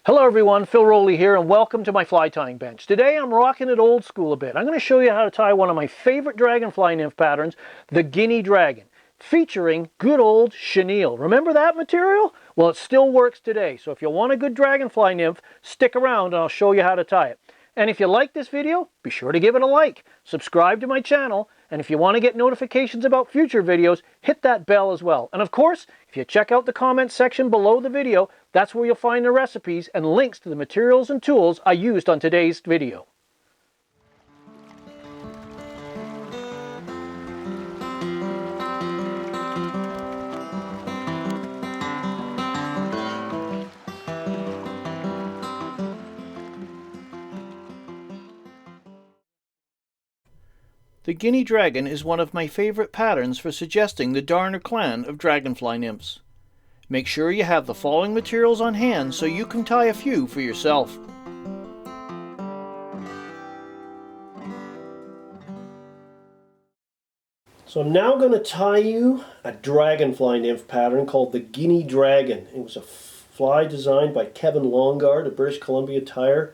Hello everyone, Phil Rowley here and welcome to my fly tying bench. Today I'm rocking it old school a bit. I'm going to show you how to tie one of my favorite dragonfly nymph patterns, the Guinea Dragon, featuring good old chenille. Remember that material? Well, it still works today, so if you want a good dragonfly nymph, stick around and I'll show you how to tie it. And if you like this video, be sure to give it a like, subscribe to my channel, and if you want to get notifications about future videos, hit that bell as well. And of course, if you check out the comments section below the video, that's where you'll find the recipes and links to the materials and tools I used on today's video. The Guinea Dragon is one of my favorite patterns for suggesting the darn or clan of dragonfly nymphs. Make sure you have the following materials on hand so you can tie a few for yourself. So I'm now going to tie you a dragonfly nymph pattern called the Guinea Dragon. It was a fly designed by Kevin Longard, a British Columbia tyer.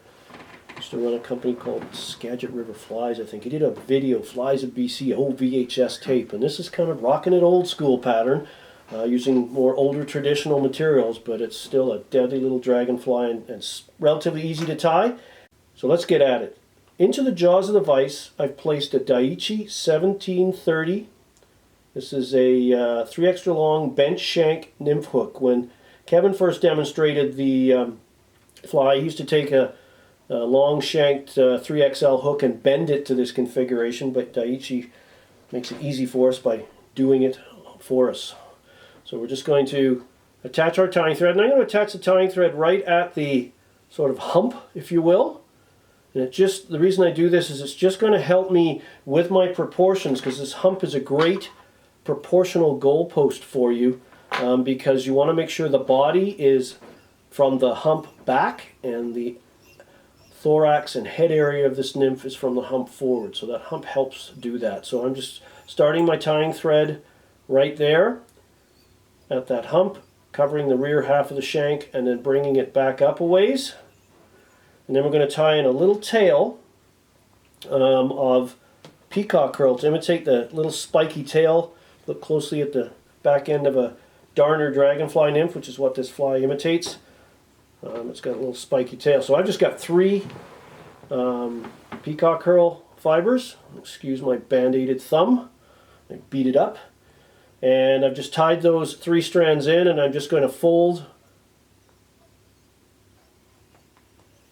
Used to run a company called Skagit River Flies, I think. He did a video, Flies of BC, old VHS tape, and this is kind of rocking it old school pattern, using more older traditional materials, but it's still a deadly little dragonfly and it's relatively easy to tie. So let's get at it. Into the jaws of the vise, I've placed a Daiichi 1730. This is a 3 extra long bench shank nymph hook. When Kevin first demonstrated the fly, he used to take a long shanked 3XL hook and bend it to this configuration, but Daiichi makes it easy for us by doing it for us. So we're just going to attach our tying thread, and I'm going to attach the tying thread right at the sort of hump, if you will. And the reason I do this is it's just going to help me with my proportions, because this hump is a great proportional goalpost for you, because you want to make sure the body is from the hump back and the thorax and head area of this nymph is from the hump forward, so that hump helps do that. So I'm just starting my tying thread right there at that hump, covering the rear half of the shank and then bringing it back up a ways. And then we're going to tie in a little tail of peacock curl to imitate the little spiky tail. Look closely at the back end of a darner dragonfly nymph, which is what this fly imitates. It's got a little spiky tail. So I've just got 3 peacock curl fibers. Excuse my band-aided thumb. I beat it up. And I've just tied those 3 strands in, and I'm just going to fold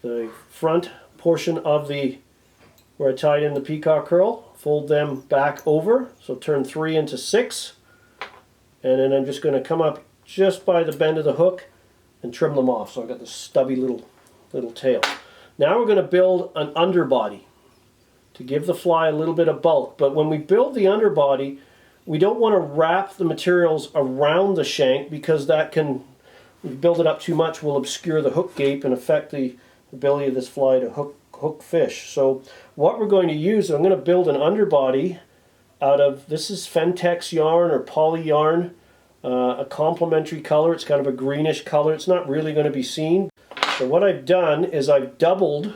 the front portion of where I tied in the peacock curl, fold them back over, so turn 3 into 6. And then I'm just going to come up just by the bend of the hook and trim them off. So I've got this stubby little tail. Now we're going to build an underbody to give the fly a little bit of bulk. But when we build the underbody, we don't want to wrap the materials around the shank, because that can, if you build it up too much, will obscure the hook gape and affect the ability of this fly to hook fish. So what we're going to use, I'm going to build an underbody out of, this is Fentex yarn or poly yarn. A complementary color. It's kind of a greenish color. It's not really going to be seen. So what I've done is I've doubled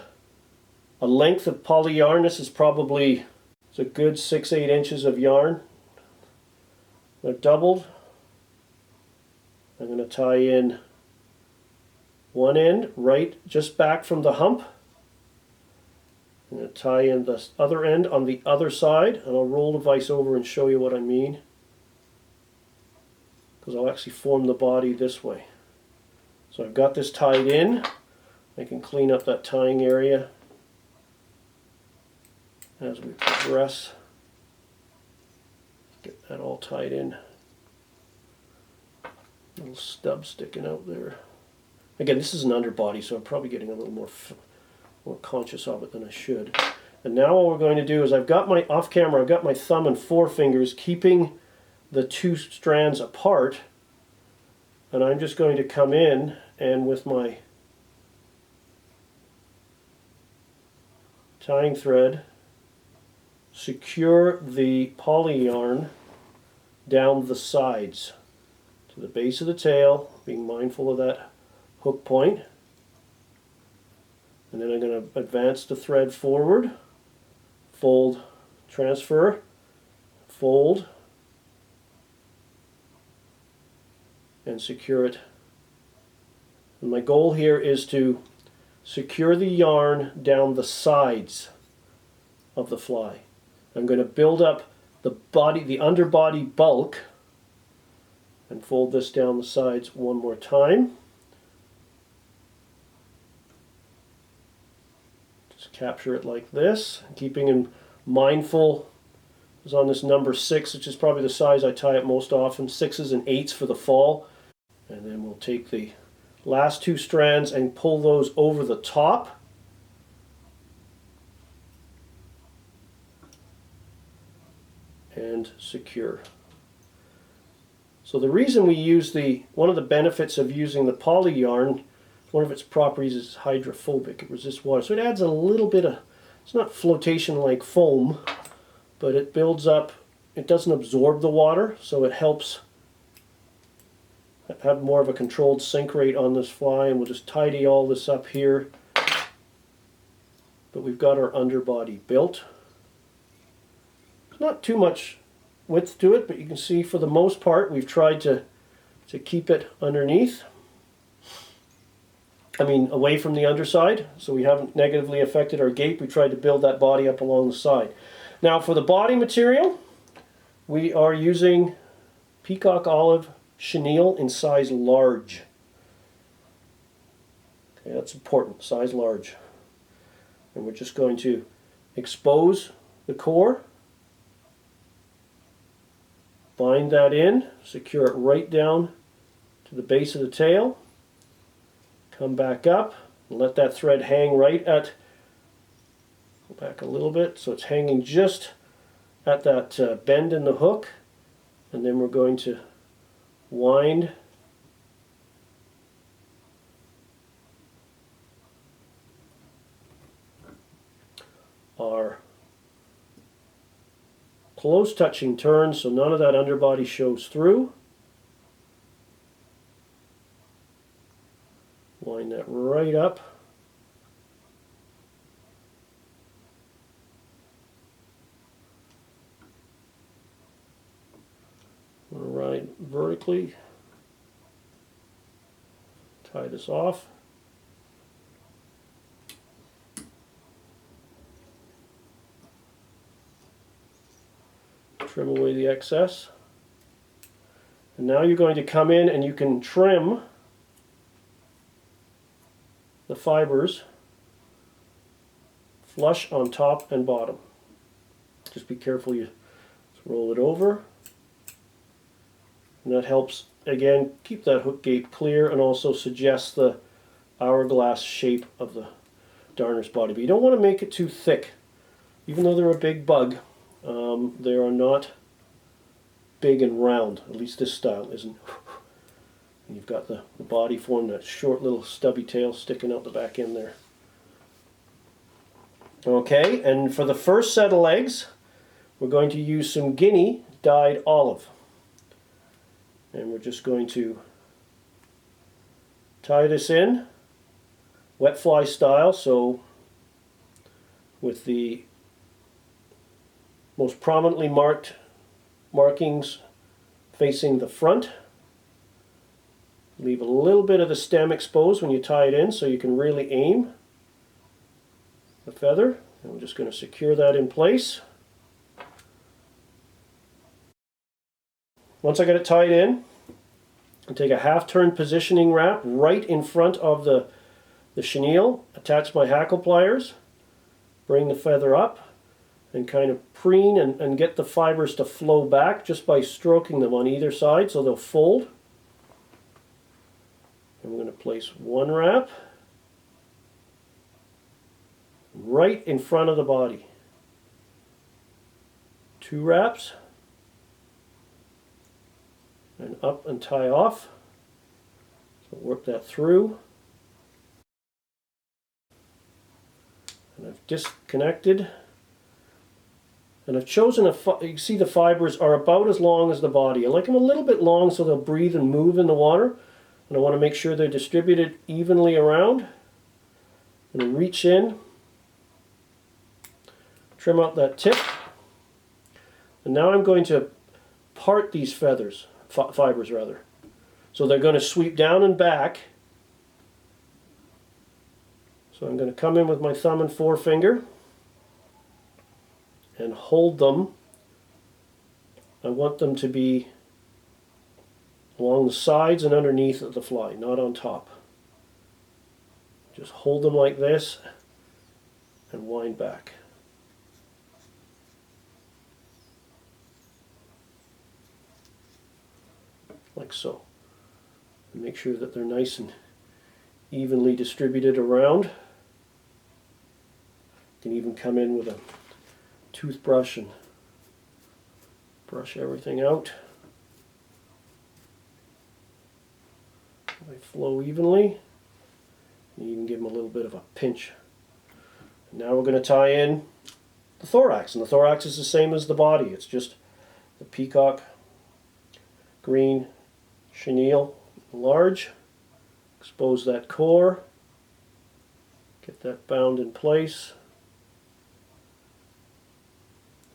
a length of poly yarn. This is probably, it's a good 6-8 inches of yarn. I've doubled. I'm going to tie in one end right just back from the hump. I'm going to tie in the other end on the other side, and I'll roll the vise over and show you what I mean, because I'll actually form the body this way. So I've got this tied in. I can clean up that tying area as we progress. Get that all tied in. Little stub sticking out there. Again, this is an underbody, so I'm probably getting a little more conscious of it than I should. And now what we're going to do is I've got my, off camera, I've got my thumb and forefingers keeping the 2 strands apart, and I'm just going to come in and with my tying thread secure the poly yarn down the sides to the base of the tail, being mindful of that hook point. And then I'm going to advance the thread forward, fold, transfer, fold, and secure it. And my goal here is to secure the yarn down the sides of the fly. I'm going to build up the body, the underbody bulk, and fold this down the sides one more time. Just capture it like this, keeping in mindful. Is on this number 6, which is probably the size I tie it most often. 6s and 8s for the fall. And then we'll take the last 2 strands and pull those over the top. And secure. So the reason we use one of the benefits of using the poly yarn, one of its properties is hydrophobic. It resists water. So it adds a little bit of, it's not flotation like foam, but it builds up, it doesn't absorb the water, so it helps have more of a controlled sink rate on this fly. And we'll just tidy all this up here. But we've got our underbody built. There's not too much width to it, but you can see for the most part we've tried to keep it underneath. I mean away from the underside, so we haven't negatively affected our gape. We tried to build that body up along the side. Now for the body material, we are using peacock olive chenille in size large. Okay, that's important, size large. And we're just going to expose the core, bind that in, secure it right down to the base of the tail, come back up and let that thread hang right at, go back a little bit so it's hanging just at that bend in the hook, and then we're going to wind our close touching turns so none of that underbody shows through. Wind that right up. I'm going to ride vertically. Tie this off. Trim away the excess. And now you're going to come in and you can trim the fibers flush on top and bottom. Just be careful you roll it over. And that helps, again, keep that hook gape clear and also suggests the hourglass shape of the darner's body. But you don't want to make it too thick. Even though they're a big bug, they are not big and round. At least this style isn't. And you've got the body form, that short little stubby tail sticking out the back end there. Okay, and for the first set of legs, we're going to use some Guinea dyed olive. And we're just going to tie this in, wet fly style, so with the most prominently marked markings facing the front. Leave a little bit of the stem exposed when you tie it in so you can really aim the feather. And we're just going to secure that in place. Once I got it tied in, I'll take a half-turn positioning wrap right in front of the chenille, attach my hackle pliers, bring the feather up, and kind of preen and get the fibers to flow back just by stroking them on either side so they'll fold. And we're going to place one wrap right in front of the body. 2 wraps, and up and tie off. So work that through. And I've disconnected. And I've chosen you see the fibers are about as long as the body. I like them a little bit long so they'll breathe and move in the water. And I want to make sure they're distributed evenly around. I'm going to reach in, trim out that tip, and now I'm going to part these fibers rather. So they're going to sweep down and back. So I'm going to come in with my thumb and forefinger and hold them. I want them to be along the sides and underneath of the fly, not on top. Just hold them like this and wind back. Like so. And make sure that they're nice and evenly distributed around. You can even come in with a toothbrush and brush everything out. They flow evenly. You can give them a little bit of a pinch. And now we're going to tie in the thorax, and the thorax is the same as the body. It's just the peacock green chenille large. Expose that core. Get that bound in place.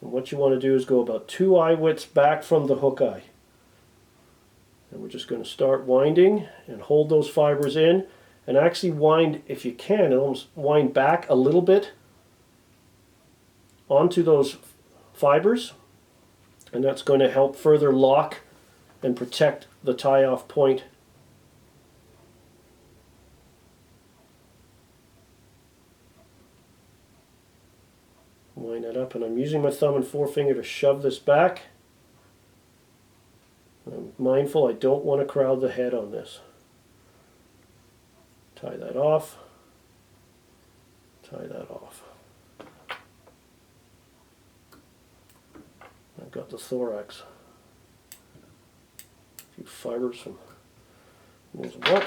And what you want to do is go about 2 eye widths back from the hook eye. And we're just going to start winding and hold those fibers in, and actually wind, if you can, and almost wind back a little bit onto those fibers, and that's going to help further lock and protect the tie-off point. Wind that up, and I'm using my thumb and forefinger to shove this back. I'm mindful I don't want to crowd the head on this. Tie that off. Tie that off. I've got the thorax. A few fibers from those up.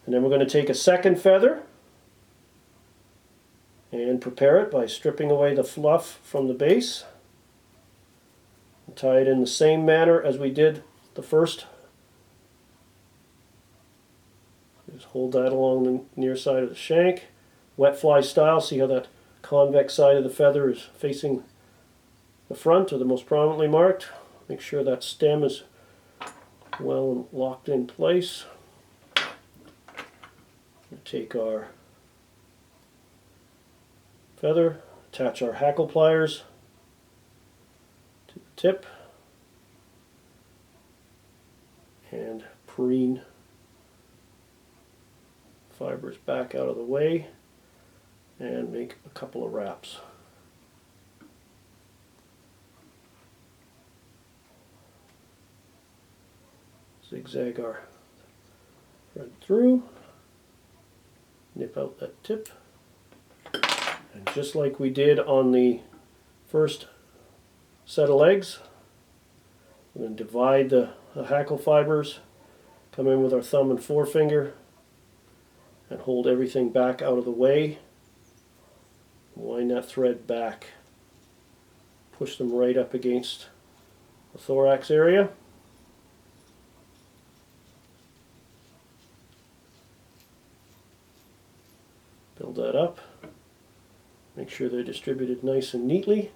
And then we're going to take a second feather and prepare it by stripping away the fluff from the base. And tie it in the same manner as we did the first. Just hold that along the near side of the shank. Wet fly style. See how that convex side of the feather is facing the front, or the most prominently marked. Make sure that stem is well locked in place. We take our feather, attach our hackle pliers to the tip, and preen fibers back out of the way and make a couple of wraps. Zigzag our thread through, nip out that tip, and just like we did on the first set of legs, we're going to divide the hackle fibers, come in with our thumb and forefinger, and hold everything back out of the way. Wind that thread back. Push them right up against the thorax area. Build that up. Make sure they're distributed nice and neatly.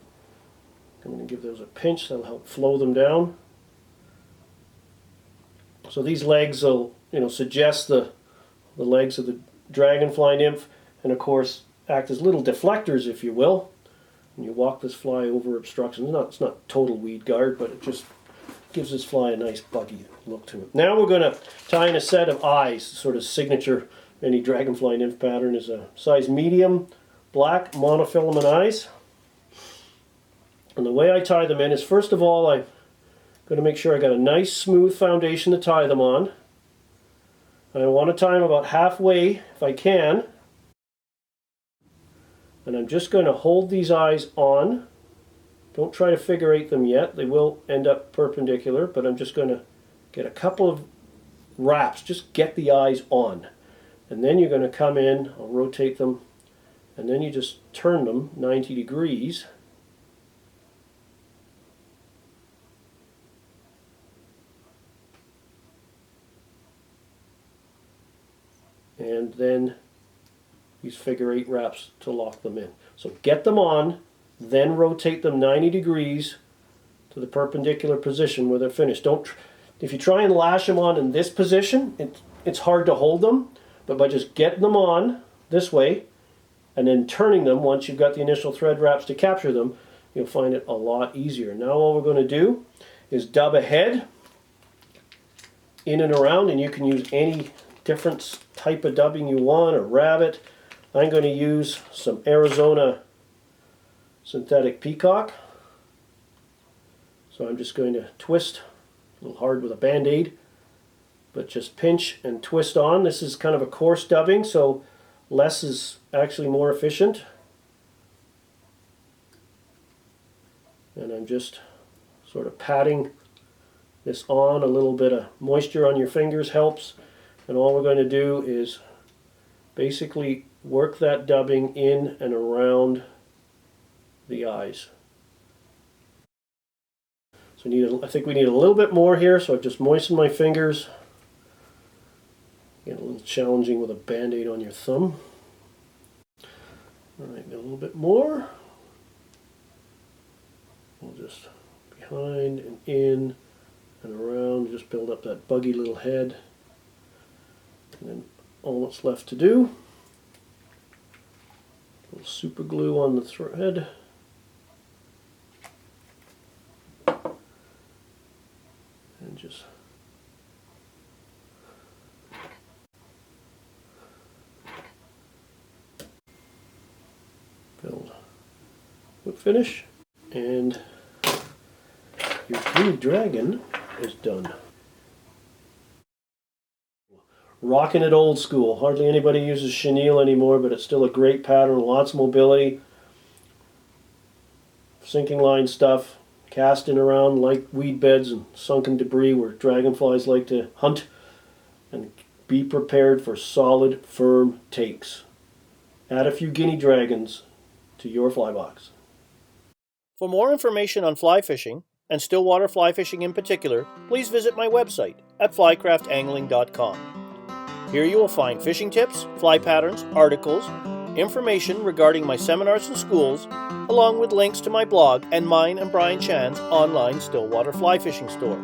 I'm going to give those a pinch. That'll help flow them down. So these legs will, suggest the legs of the dragonfly nymph, and of course act as little deflectors, if you will. When you walk this fly over obstructions, it's not total weed guard, but it just gives this fly a nice buggy look to it. Now we're going to tie in a set of eyes. Sort of signature any dragonfly nymph pattern is a size medium black monofilament eyes. And the way I tie them in is, first of all, I'm going to make sure I got a nice smooth foundation to tie them on. And I want to tie them about halfway if I can. And I'm just going to hold these eyes on. Don't try to figure eight them yet. They will end up perpendicular, but I'm just going to get a couple of wraps. Just get the eyes on. And then you're going to come in, I'll rotate them, and then you just turn them 90 degrees. And then these figure 8 wraps to lock them in. So get them on, then rotate them 90 degrees to the perpendicular position where they're finished. If you try and lash them on in this position, it's hard to hold them, but by just getting them on this way and then turning them once you've got the initial thread wraps to capture them, you'll find it a lot easier. Now all we're going to do is dub ahead, in and around, and you can use any different type of dubbing you want, or rabbit. I'm going to use some Arizona synthetic peacock. So I'm just going to twist, a little hard with a band-aid, but just pinch and twist on. This is kind of a coarse dubbing, so less is actually more efficient. And I'm just sort of patting this on. A little bit of moisture on your fingers helps. And all we're going to do is basically work that dubbing in and around the eyes. So I think we need a little bit more here, so I've just moistened my fingers. Get a little challenging with a band-aid on your thumb. Alright, a little bit more. We'll just behind and in and around, just build up that buggy little head. And then all that's left to do, a little super glue on the thread. And just build whip finish, and your Guinea Dragon is done. Rocking it old school. Hardly anybody uses chenille anymore, but it's still a great pattern, lots of mobility. Sinking line stuff, casting around like weed beds and sunken debris where dragonflies like to hunt, and be prepared for solid, firm takes. Add a few Guinea Dragons to your fly box. For more information on fly fishing, and Stillwater fly fishing in particular, please visit my website at flycraftangling.com. Here you will find fishing tips, fly patterns, articles, information regarding my seminars and schools, along with links to my blog and mine and Brian Chan's online Stillwater Fly Fishing store.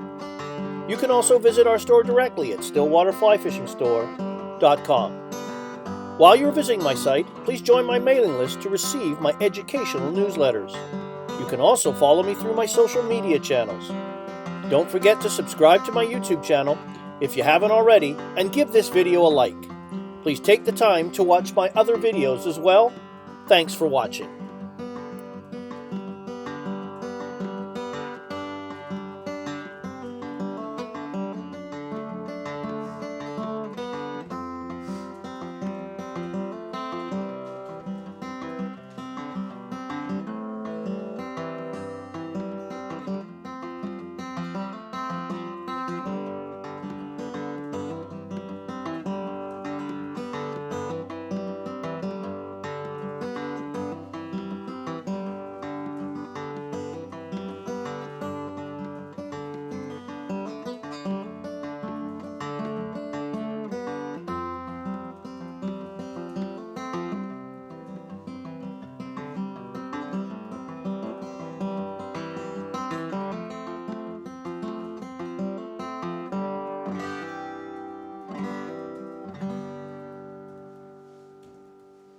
You can also visit our store directly at stillwaterflyfishingstore.com. While you're visiting my site, please join my mailing list to receive my educational newsletters. You can also follow me through my social media channels. Don't forget to subscribe to my YouTube channel if you haven't already, and give this video a like. Please take the time to watch my other videos as well. Thanks for watching.